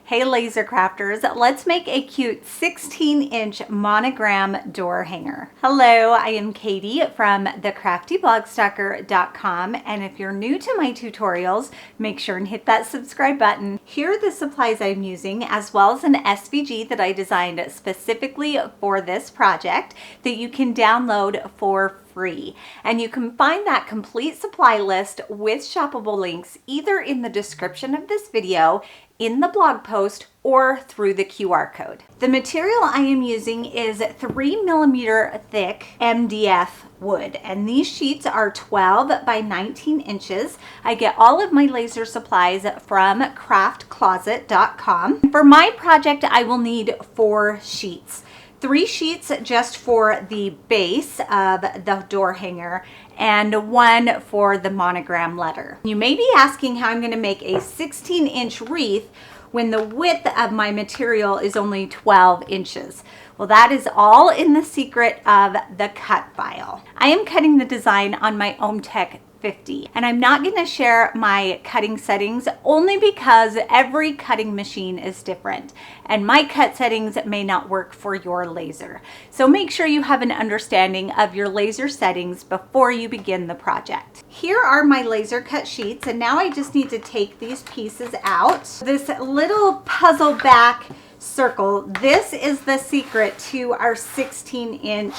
Hey laser crafters, let's make a cute 16-inch monogram door hanger. Hello, I am Katie from thecraftyblogStalker.com, and if you're new to my tutorials, make sure and hit that subscribe button. Here are the supplies I'm using, as well as an SVG that I designed specifically for this project that you can download for free. And you can find that complete supply list with shoppable links either in the description of this video, in the blog post, or through the QR code. The material I am using is 3mm thick MDF wood, and these sheets are 12 by 19 inches. I get all of my laser supplies from craftcloset.com. For my project, I will need 4 sheets. 3 sheets just for the base of the door hanger and 1 for the monogram letter. You may be asking how I'm going to make a 16-inch wreath when the width of my material is only 12 inches. Well, that is all in the secret of the cut file. I am cutting the design on my OhmTech 50, and I'm not going to share my cutting settings only because every cutting machine is different and my cut settings may not work for your laser. So make sure you have an understanding of your laser settings before you begin the project. Here are my laser cut sheets, and now I just need to take these pieces out. This little puzzle back circle, this is the secret to our 16-inch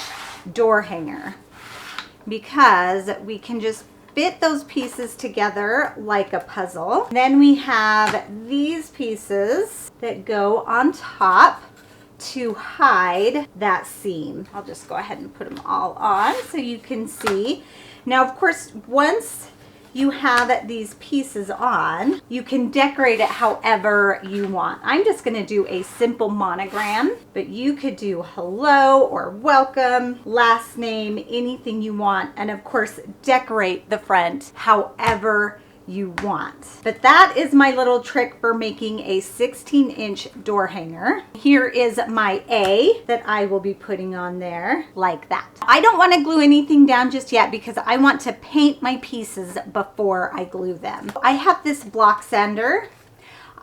door hanger, because we can just fit those pieces together like a puzzle. Then we have these pieces that go on top to hide that seam. I'll just go ahead and put them all on so you can see. Now, of course, once you have these pieces on, you can decorate it however you want. I'm just going to do a simple monogram, but you could do hello or welcome, last name, anything you want, and of course decorate the front however you want. But that is my little trick for making a 16-inch door hanger. Here is my A that I will be putting on there like that. I don't want to glue anything down just yet because I want to paint my pieces before I glue them. I have this block sander.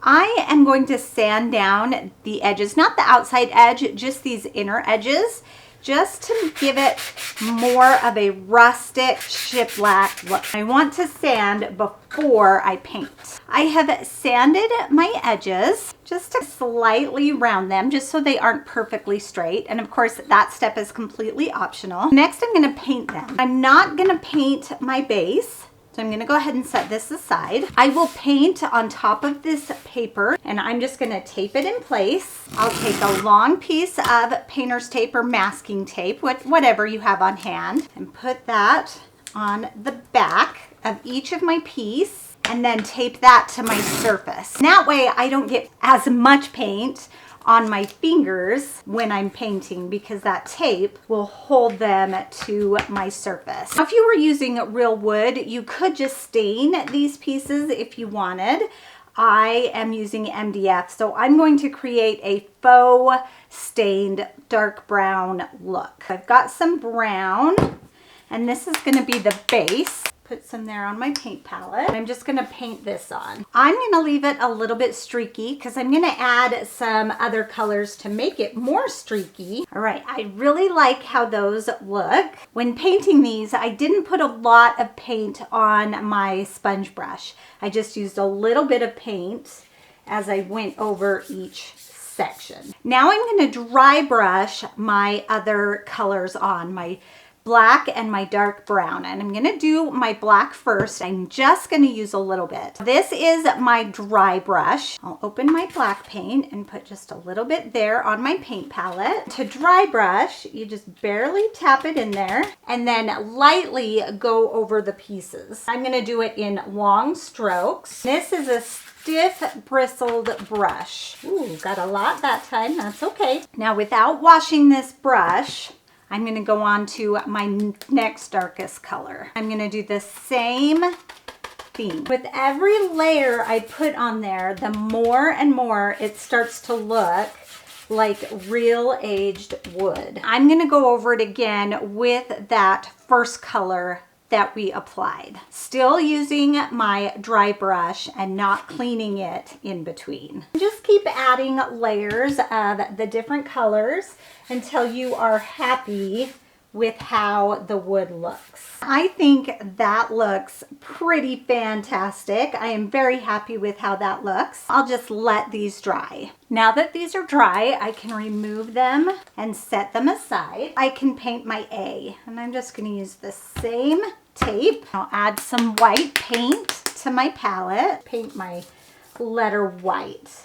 I am going to sand down the edges, not the outside edge, just these inner edges, just to give it more of a rustic shiplap look. I want to sand before I paint. I have sanded my edges just to slightly round them, just so they aren't perfectly straight. And of course, that step is completely optional. Next, I'm going to paint them. I'm not going to paint my base, so I'm going to go ahead and set this aside. I will paint on top of this paper, and I'm just going to tape it in place. I'll take a long piece of painter's tape or masking tape, whatever you have on hand, and put that on the back of each of my pieces, and then tape that to my surface. And that way I don't get as much paint on my fingers when I'm painting, because that tape will hold them to my surface. Now, if you were using real wood, you could just stain these pieces if you wanted. I am using MDF, so I'm going to create a faux stained dark brown look. I've got some brown, and this is going to be the base. Put some there on my paint palette. I'm just going to paint this on. I'm going to leave it a little bit streaky because I'm going to add some other colors to make it more streaky. All right, I really like how those look. When painting these, I didn't put a lot of paint on my sponge brush. I just used a little bit of paint as I went over each section. Now I'm going to dry brush my other colors on, my black and my dark brown, and I'm going to do my black first. I'm just going to use a little bit. This is my dry brush. I'll open my black paint and put just a little bit there on my paint palette. To dry brush, you just barely tap it in there and then lightly go over the pieces. I'm going to do it in long strokes. This is a stiff bristled brush. Ooh, got a lot that time. That's okay. Now, without washing this brush, I'm going to go on to my next darkest color. I'm going to do the same theme. With every layer I put on there, the more and more it starts to look like real aged wood. I'm going to go over it again with that first color that we applied. Still using my dry brush and not cleaning it in between. Just keep adding layers of the different colors until you are happy with how the wood looks. I think that looks pretty fantastic. I am very happy with how that looks. I'll just let these dry. Now that these are dry, I can remove them and set them aside. I can paint my A, and I'm just going to use the same tape. I'll add some white paint to my palette. Paint my letter white.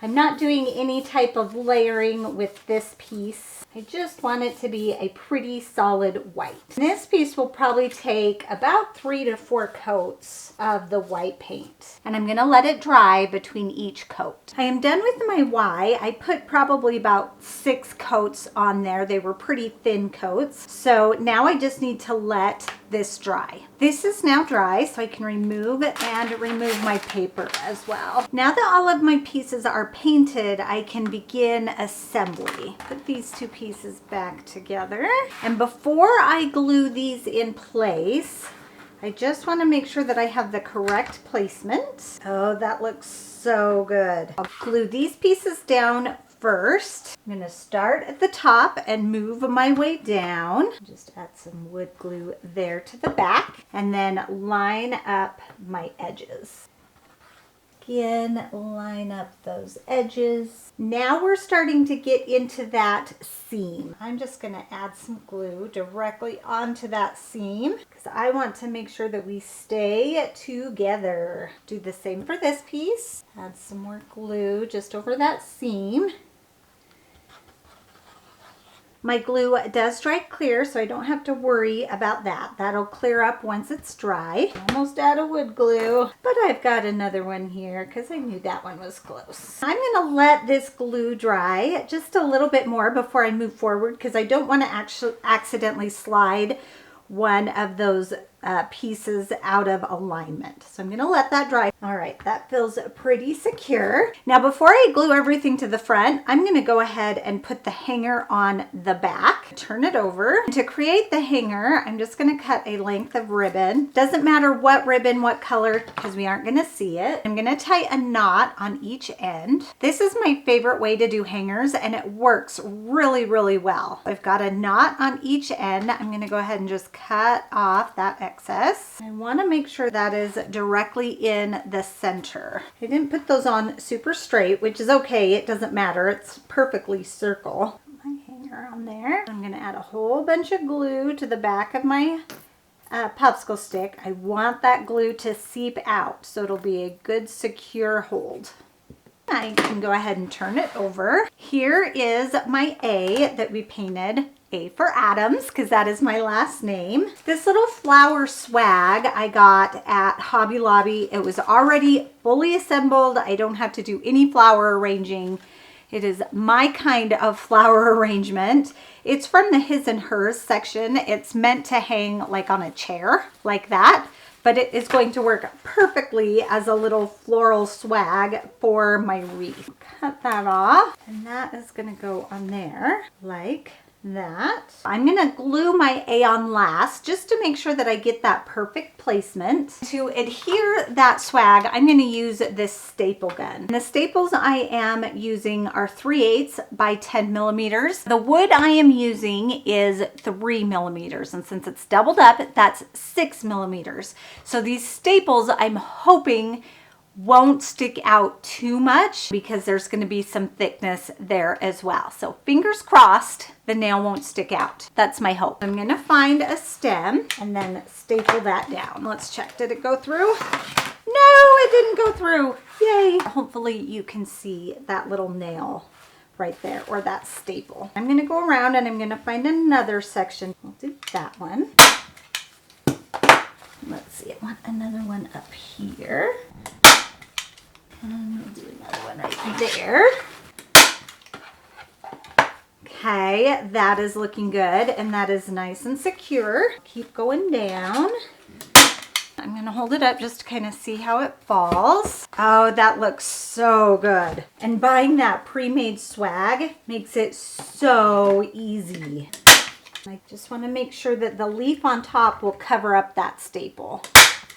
I'm not doing any type of layering with this piece. I just want it to be a pretty solid white. This piece will probably take about 3 to 4 coats of the white paint. And I'm going to let it dry between each coat. I am done with my Y. I put probably about 6 coats on there. They were pretty thin coats. So now I just need to let this dry. This is now dry, so I can remove my paper as well. Now that all of my pieces are painted, I can begin assembly. Put these two pieces back together. And before I glue these in place, I just want to make sure that I have the correct placement. Oh, that looks so good. I'll glue these pieces down first. I'm going to start at the top and move my way down. Just add some wood glue there to the back and then line up my edges. Again, line up those edges. Now we're starting to get into that seam. I'm just going to add some glue directly onto that seam because I want to make sure that we stay together. Do the same for this piece. Add some more glue just over that seam. My glue does dry clear, so I don't have to worry about that. That'll clear up once it's dry. Almost out of wood glue, but I've got another one here because I knew that one was close. I'm going to let this glue dry just a little bit more before I move forward because I don't want to actually accidentally slide one of those pieces out of alignment. So I'm going to let that dry. All right, that feels pretty secure. Now before I glue everything to the front, I'm going to go ahead and put the hanger on the back. Turn it over. To create the hanger, I'm just going to cut a length of ribbon. Doesn't matter what ribbon, what color, because we aren't going to see it. I'm going to tie a knot on each end. This is my favorite way to do hangers, and it works really, really well. I've got a knot on each end. I'm going to go ahead and just cut off that excess. I want to make sure that is directly in the center. I didn't put those on super straight, which is okay. It doesn't matter. It's perfectly circle. Put my hanger on there. I'm going to add a whole bunch of glue to the back of my popsicle stick. I want that glue to seep out, so it'll be a good secure hold. I can go ahead and turn it over. Here is my A that we painted. A for Adams, because that is my last name. This little flower swag I got at Hobby Lobby. It was already fully assembled. I don't have to do any flower arranging. It is my kind of flower arrangement. It's from the his and hers section. It's meant to hang like on a chair like that, but it is going to work perfectly as a little floral swag for my wreath. Cut that off, and that is going to go on there like that. I'm going to glue my A on last just to make sure that I get that perfect placement. To adhere that swag, I'm going to use this staple gun. And the staples I am using are 3/8 by 10 millimeters. The wood I am using is 3 millimeters, and since it's doubled up, that's 6 millimeters. So these staples I'm hoping won't stick out too much because there's going to be some thickness there as well. So fingers crossed the nail won't stick out. That's my hope. I'm going to find a stem and then staple that down. Let's check. Did it go through? No, it didn't go through. Yay. Hopefully you can see that little nail right there, or that staple. I'm going to go around and I'm going to find another section. I'll do that one. Let's see, I want another one up here. And we'll do another one right there. Okay, that is looking good, and that is nice and secure. Keep going down. I'm going to hold it up just to kind of see how it falls. Oh, that looks so good. And buying that pre-made swag makes it so easy. I just want to make sure that the leaf on top will cover up that staple.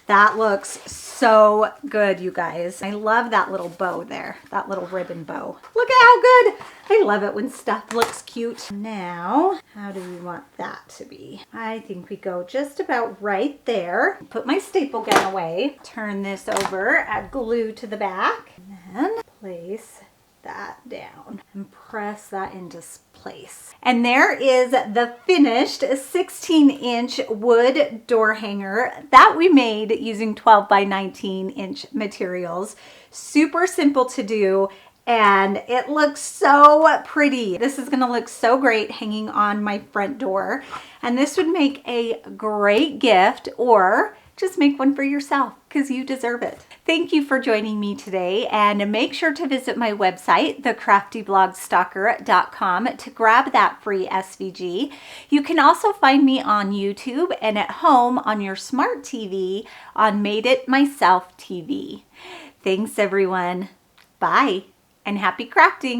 That looks so good, you guys. I love that little bow there, that little ribbon bow. Look at how good. I love it when stuff looks cute. Now, how do we want that to be? I think we go just about right there. Put my staple gun away. Turn this over, add glue to the back, and then place that down and press that into place. And there is the finished 16-inch wood door hanger that we made using 12 by 19-inch materials. Super simple to do, and it looks so pretty. This is gonna look so great hanging on my front door, and this would make a great gift, or just make one for yourself because you deserve it. Thank you for joining me today, and make sure to visit my website, thecraftyblogstalker.com, to grab that free SVG. You can also find me on YouTube and at home on your smart TV on Made It Myself TV. Thanks everyone. Bye and happy crafting.